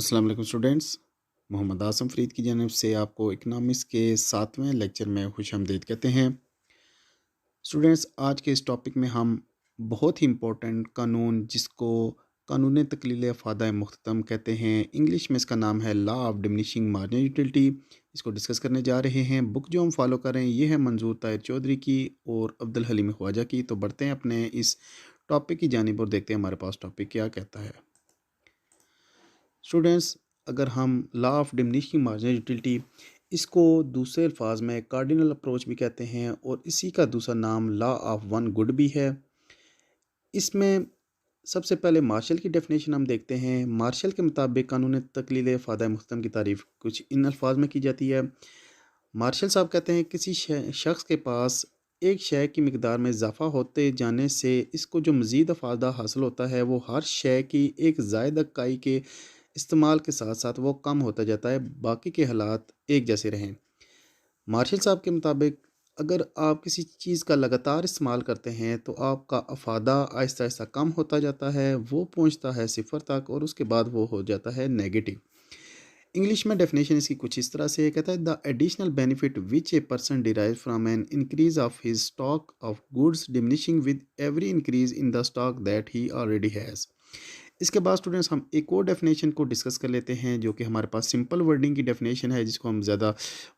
अस्सलाम वालेकुम स्टूडेंट्स। मोहम्मद आसम फ़रीद की जानिब से आपको इकनॉमिक्स के 7वें लेक्चर में खुशामदीद कहते हैं। स्टूडेंट्स, आज के इस टॉपिक में हम बहुत ही इम्पोर्टेंट कानून जिसको कानून तकलील अफ़ादा मुख्ततम कहते हैं, इंग्लिश में इसका नाम है law of diminishing marginal utility, इसको डिस्कस करने जा रहे हैं। बुक जो हम फॉलो कर रहे हैं ये है मंजूर ताहिर चौधरी की और अब्दुल हलीम ख्वाजा की। तो बढ़ते हैं अपने इस टॉपिक की जानिब और देखते हैं हमारे पास टॉपिक क्या कहता है। स्टूडेंट्स, अगर हम law of diminishing marginal utility, इसको दूसरे अल्फाज में कार्डिनल अप्रोच भी कहते हैं और इसी का दूसरा नाम लॉ ऑफ वन गुड भी है। इसमें सबसे पहले मार्शल की डेफिनेशन हम देखते हैं। मार्शल के मुताबिक कानून तकलील फ़ायदा मुख्तम की तारीफ़ कुछ इन अल्फाज में की जाती है। मार्शल साहब कहते हैं किसी शख्स के पास एक शय की मिकदार में इजाफा होते जाने से इसको जो मज़ीद फ़ायदा हासिल होता है वो हर शय की एक ज़ायद इकाई के इस्तेमाल के साथ साथ वो कम होता जाता है, बाकी के हालात एक जैसे रहें। मार्शल साहब के मुताबिक अगर आप किसी चीज़ का लगातार इस्तेमाल करते हैं तो आपका अफादा आहिस्ता आहिस्ता कम होता जाता है, वो पहुंचता है सिफर तक और उसके बाद वो हो जाता है नेगेटिव। इंग्लिश में डेफिनेशन इसकी कुछ इस तरह से कहता है, the additional benefit which a person derive from an increase of his stock of goods diminishing with every increase in the stock that he already has. इसके बाद स्टूडेंट्स हम एक और डेफिनेशन को डिस्कस कर लेते हैं जो कि हमारे पास सिंपल वर्डिंग की डेफिनेशन है, जिसको हम ज़्यादा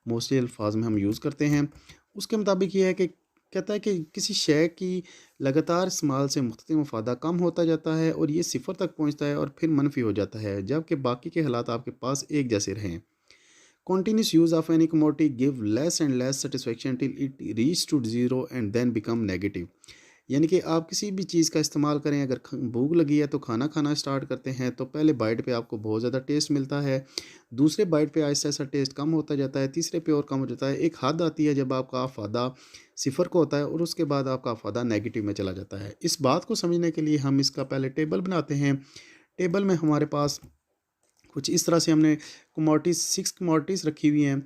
मोस्टली अल्फाज में हम यूज़ करते हैं। उसके मुताबिक ये है कि कहता है कि किसी शय की लगातार इस्तेमाल से मुख्तलिफ मफादा कम होता जाता है और ये सिफर तक पहुंचता है और फिर मनफी हो जाता है, जबकि बाकी के हालात आपके पास एक जैसे रहें। Continuous use of any commodity give less and less satisfaction till it reach to zero and then become negative। यानी कि आप किसी भी चीज़ का इस्तेमाल करें, अगर भूख लगी है तो खाना खाना स्टार्ट करते हैं तो पहले बाइट पे आपको बहुत ज़्यादा टेस्ट मिलता है, दूसरे बाइट पे आहिस्ता आहिस्ता टेस्ट कम होता जाता है, तीसरे पे और कम हो जाता है। एक हद आती है जब आपका फ़ायदा सिफर को होता है और उसके बाद आपका फ़ायदा नेगेटिव में चला जाता है। इस बात को समझने के लिए हम इसका पहले टेबल बनाते हैं। टेबल में हमारे पास कुछ इस तरह से हमने कमोडिटीज़ 6 कमोडिटीज़ रखी हुई हैं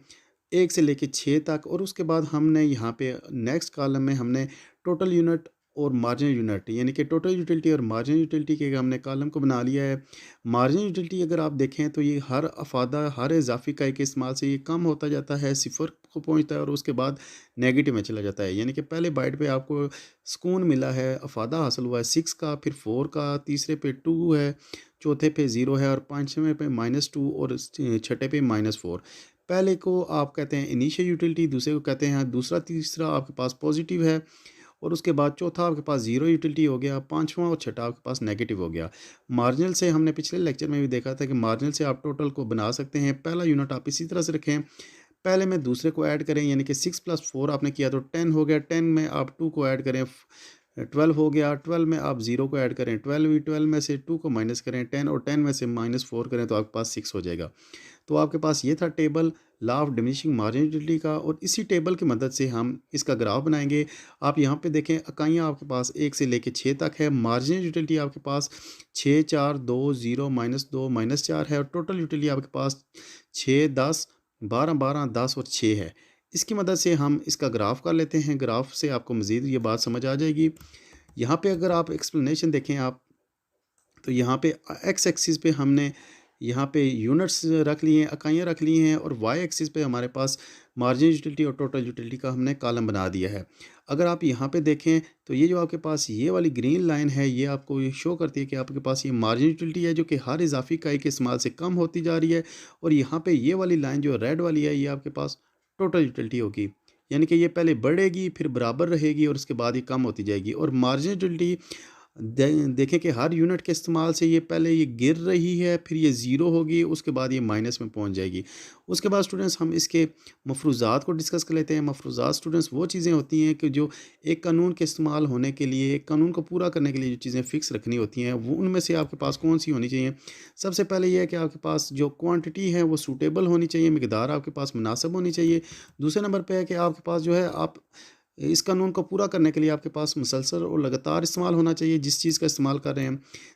1 से लेके 6 तक, और उसके बाद हमने यहाँ पे नेक्स्ट कॉलम में हमने टोटल यूनिट और मार्जिनल यूनिट यानी कि टोटल यूटिलिटी और मार्जिनल यूटिलिटी के हमने कॉलम को बना लिया है। मार्जिनल यूटिलिटी अगर आप देखें तो ये हर अफादा हर इजाफी इकाई के इस्तेमाल से ये कम होता जाता है, सिफर को पहुँचता है और उसके बाद नेगेटिव में चला जाता है। यानी कि पहले बाइट पे आपको सुकून मिला है, अफादा हासिल हुआ है 6 का, फिर 4 का, तीसरे पे 2 है, चौथे पे 0 है और पाँचवें पे -2 और छठे पे -4। पहले को आप कहते हैं इनिशियल यूटिलिटी, दूसरे को कहते हैं दूसरा, तीसरा आपके पास पॉजिटिव है और उसके बाद चौथा आपके पास ज़ीरो यूटिलिटी हो गया, पाँचवां और छठा आपके पास नेगेटिव हो गया। मार्जिनल से हमने पिछले लेक्चर में भी देखा था कि मार्जिनल से आप टोटल को बना सकते हैं। पहला यूनिट आप इसी तरह से रखें, पहले में दूसरे को ऐड करें, यानी कि 6 + 4 आपने किया तो 10 हो गया, 10 में आप 2 को ऐड करें 12 हो गया, 12 में आप 0 को ऐड करें 12, 12 में से 2 को माइनस करें 10 और 10 में से -4 करें तो आपके पास 6 हो जाएगा। तो आपके पास ये था table law of diminishing marginal utility का, और इसी टेबल की मदद से हम इसका ग्राफ बनाएंगे। आप यहाँ पे देखें इकाइयाँ आपके पास 1 से लेके 6 तक है। मार्जिनल यूटिलिटी आपके पास 6, 4, 2, 0, -2, -4 है और टोटल यूटिलिटी आपके पास 6, 10, 12, 12, 10 और 6 है। इसकी मदद से हम इसका ग्राफ कर लेते हैं। ग्राफ से आपको मज़ीद ये बात समझ आ जाएगी। यहाँ पे अगर आप एक्सप्लेनेशन देखें आप, तो यहाँ पे एक्स एक्सिस पे हमने यहाँ पे यूनिट्स रख लिए हैं, इकाइयाँ रख ली हैं, और वाई एक्सिस पे हमारे पास मार्जिनल यूटिलिटी और टोटल यूटिलिटी का हमने कॉलम बना दिया है। अगर आप यहाँ पे देखें तो ये जो आपके पास ये वाली ग्रीन लाइन है ये आपको ये शो करती है कि आपके पास ये मार्जिनल यूटिलिटी है जो कि हर इजाफी इकाई के इस्तेमाल से कम होती जा रही है, और यहाँ पे ये वाली लाइन जो रेड वाली है ये आपके पास टोटल यूटिलिटी होगी। यानी कि ये पहले बढ़ेगी फिर बराबर रहेगी और उसके बाद ये कम होती जाएगी। और मार्जिनल यूटिलिटी देखें कि हर यूनिट के इस्तेमाल से ये पहले ये गिर रही है, फिर ये ज़ीरो होगी, उसके बाद ये माइनस में पहुंच जाएगी। उसके बाद स्टूडेंट्स हम इसके मफरूज़ात को डिस्कस कर लेते हैं। मफरूज़ात स्टूडेंट्स वो चीज़ें होती हैं कि जो एक कानून के इस्तेमाल होने के लिए, एक कानून को पूरा करने के लिए जो चीज़ें फ़िक्स रखनी होती हैं वो उनमें से आपके पास कौन सी होनी चाहिए। सबसे पहले ये है कि आपके पास जो क्वान्टिटी है वो सूटेबल होनी चाहिए, मकदार आपके पास मुनासिब होनी चाहिए। दूसरे नंबर पर है कि आपके पास जो है आप इस कानून को पूरा करने के लिए आपके पास मुसलसल और लगातार इस्तेमाल होना चाहिए जिस चीज़ का इस्तेमाल कर रहे हैं।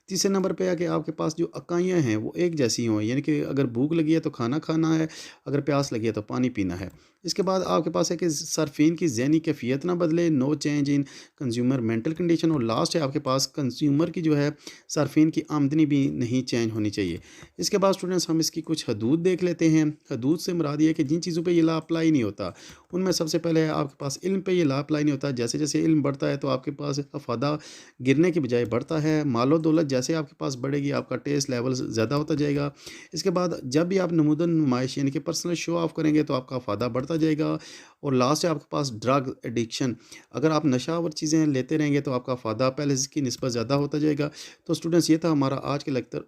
तीसरे नंबर पे है कि आपके पास जो इकाइयाँ हैं वो एक जैसी हों, यानी कि अगर भूख लगी है तो खाना खाना है, अगर प्यास लगी है तो पानी पीना है। इसके बाद आपके पास है कि सर्फिन की ज़हनी कैफ़ियत ना बदले, no change in consumer mental condition, और लास्ट है आपके पास कंज़्यूमर की जो है सर्फिन की आमदनी भी नहीं चेंज होनी चाहिए। इसके बाद स्टूडेंट्स हम इसकी कुछ हदूद देख लेते हैं। हदूद से मुराद ये है कि जिन चीज़ों पे ये लॉ अप्लाई नहीं होता, उनमें सबसे पहले है आपके पास इल्म पे ये लॉ अप्लाई नहीं होता। जैसे-जैसे इल्म बढ़ता है तो आपके पास अफ़ादा गिरने की बजाय बढ़ता है। मालो-दौलत जैसे आपके पास बढ़ेगी, आपका टेस्ट लेवल ज़्यादा होता जाएगा। इसके बाद जब भी आप नमूदन नुमाइश यानी कि पर्सनल शो ऑफ करेंगे तो आपका फ़ायदा बढ़ता जाएगा। और लास्ट है आपके पास ड्रग एडिक्शन, अगर आप नशावर चीज़ें लेते रहेंगे तो आपका फ़ायदा पहले की निस्बत ज़्यादा होता जाएगा। तो स्टूडेंट्स ये था हमारा आज का लेक्चर।